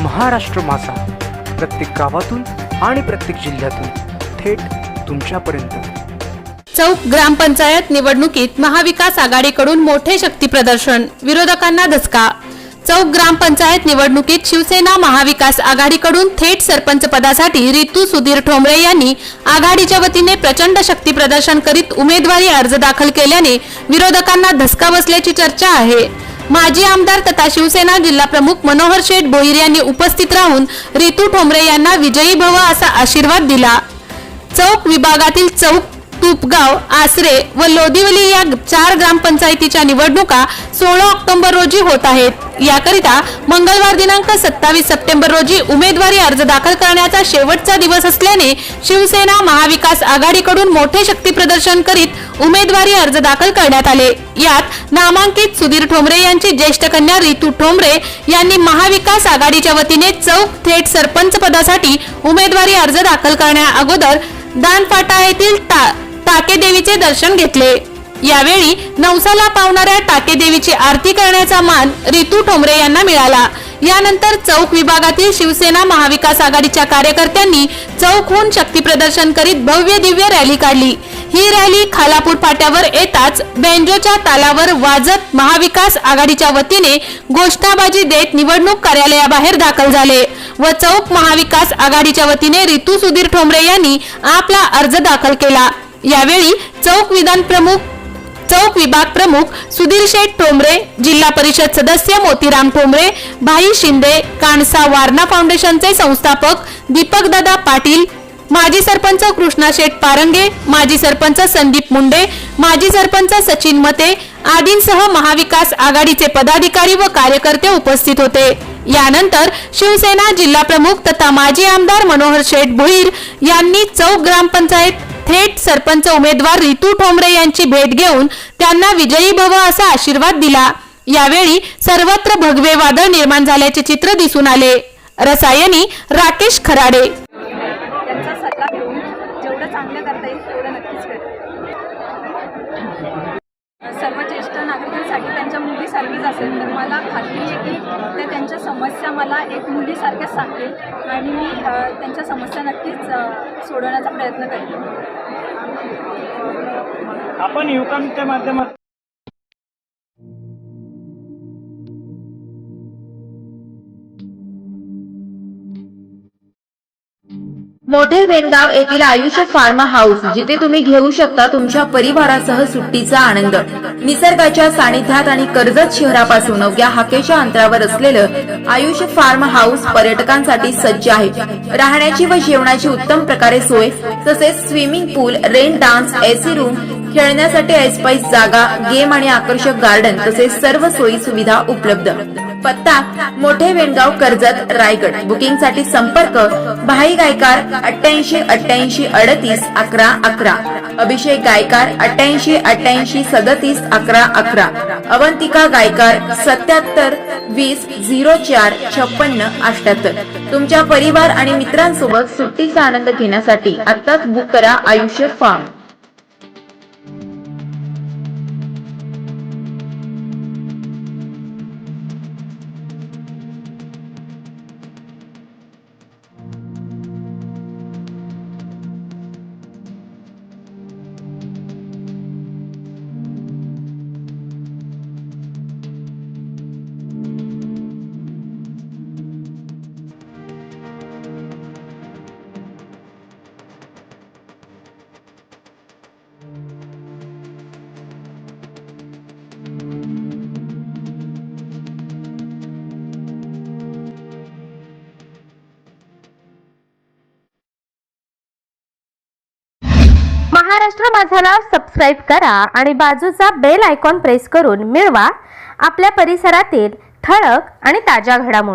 महाराष्ट्र माझा, प्रत्येक गावातून आणि प्रत्येक जिल्ह्यातून थेट तुमच्यापर्यंत। चौक ग्रामपंचायत निवडणुकीत महाविकास आघाडीकडून मोठे शक्ती प्रदर्शन, विरोधकांना धसका। चौक ग्रामपंचायत निवडणुकीत शिवसेना महाविकास आघाडीकडून थेट सरपंच पदासाठी रितू सुधीर ठोंबरे यांनी आघाडीच्या वतीने प्रचंड शक्ती प्रदर्शन करीत उमेदवारी अर्ज दाखल केल्याने विरोधकांना धसका बसल्याची चर्चा आहे। माजी आमदार तथा शिवसेना जिल्हा प्रमुख मनोहर शेठ भोईर यांनी उपस्थित राहून रितू ठोंबरे यांना विजयी भव असा आशीर्वाद दिला। चौक विभागातील चौक, तुपगाव, आसरे व लोदिवली या 4 ग्रामपंचायतीच्या निवडणुका 16 ऑक्टोबर रोजी होत आहेत। याकरिता मंगळवार दिनांक 27 सप्टेंबर रोजी उमेदवारी अर्ज दाखल करण्याचा शेवटचा दिवस असल्याने शिवसेना महाविकास आघाडीकडून मोठे शक्ती प्रदर्शन करीत उमेदवारी अर्ज दाखल करण्यात आले। यात नामांकित सुधीर ठोंबरे यांची ज्येष्ठ कन्या रितू ठोंबरे यांनी महाविकास आघाडीच्या वतीने चौक थेट सरपंच पदासाठी उमेदवारी अर्ज दाखल करण्या अगोदर दानफाटा येथील टाके देवीचे दर्शन घेतले। यावेळी नवसाला पावणाऱ्या टाके देवीची आरती करण्याचा मान रितू ठोंबरे यांना मिळाला। यानंतर चौक विभागातील शिवसेना महाविकास आघाडीच्या कार्यकर्त्यांनी चौकहून शक्ती प्रदर्शन करीत भव्य दिव्य रॅली काढली। ही रॅली खालापूर फाट्यावर येताच बेंजोच्या तालावर वाजत महाविकास आघाडीच्या वतीने घोषणाबाजी देत निवडणूक कार्यालयाबाहेर दाखल झाले व चौक महाविकास आघाडीच्या वतीने रितू सुधीर ठोंबरे यांनी आपला अर्ज दाखल केला। यावेळी चौक विभाग प्रमुख सुधीर शेठ ठोंबरे, जिल्हा परिषद सदस्य मोतीराम ठोंबरे, भाई शिंदे, कानसा वारणा फाउंडेशनचे संस्थापक दीपक दादा पाटील, माजी सरपंच कृष्णा शेठ पारंगे, माजी सरपंच संदीप मुंडे, माजी सरपंच सचिन मते आदींसह महाविकास आघाडीचे पदाधिकारी व कार्यकर्ते उपस्थित होते। यानंतर शिवसेना जिल्हा प्रमुख तथा माजी आमदार मनोहर शेठ भोईर यांनी चौक ग्रामपंचायत थेट सरपंच उमेदवार रितू ठोंबरे यांची भेट घेऊन त्यांना विजयी भव असा आशीर्वाद दिला। यावेळी सर्वत्र भगवे वादळ निर्माण झाल्याचे चित्र दिसून आले। रसायनी राकेश खराडे। त्यांचा सल्ला घेऊन जेवढं चांगलं करता येईल तेवढं नक्कीच करेल। सर्व ज्येष्ठ नागरिकांसाठी त्यांच्या मुलीसारखीच असेल तर मला खात्री आहे की ते त्यांच्या समस्या मला एक मुलीसारख्याच सांगतील आणि मी त्यांच्या समस्या नक्कीच सोडवण्याचा प्रयत्न करेन। आपण युवकांच्या माध्यमातून मोठे वेणगाव येथील आयुष फार्म हाऊस, जिथे तुम्ही घेऊ शकता तुमच्या परिवारासह सुट्टीचा आनंद। निसर्गाच्या सानिध्यात आणि कर्जत शहरापासून अवघ्या हाकेच्या अंतरावर असलेलं आयुष फार्म हाऊस पर्यटकांसाठी सज्ज आहे। राहण्याची व जेवणाची उत्तम प्रकारे सोय, तसेच स्विमिंग पूल, रेन डान्स, एसी रूम, खेळण्यासाठी ऐसपैस जागा, गेम आणि आकर्षक गार्डन तसेच सर्व सोयी सुविधा उपलब्ध। पत्ता मोठे वेणगाव, कर्जत, रायगड। बुकिंग साठी संपर्क भाई गायकार 88 88 38 11 11, अभिषेक गायकार 88 88 37 11 11, अवंतिका गायकार 77 20 04 56 78। तुमच्या परिवार आणि मित्रांसोबत सुट्टीचा आनंद घेण्यासाठी आत्ताच बुक करा आयुष्य फार्म। महाराष्ट्र माझाला सबस्क्राइब करा आणि बाजूचा बेल आयकॉन प्रेस करून मिळवा आपल्या परिसरातील ठळक आणि ताज्या घडामोडी।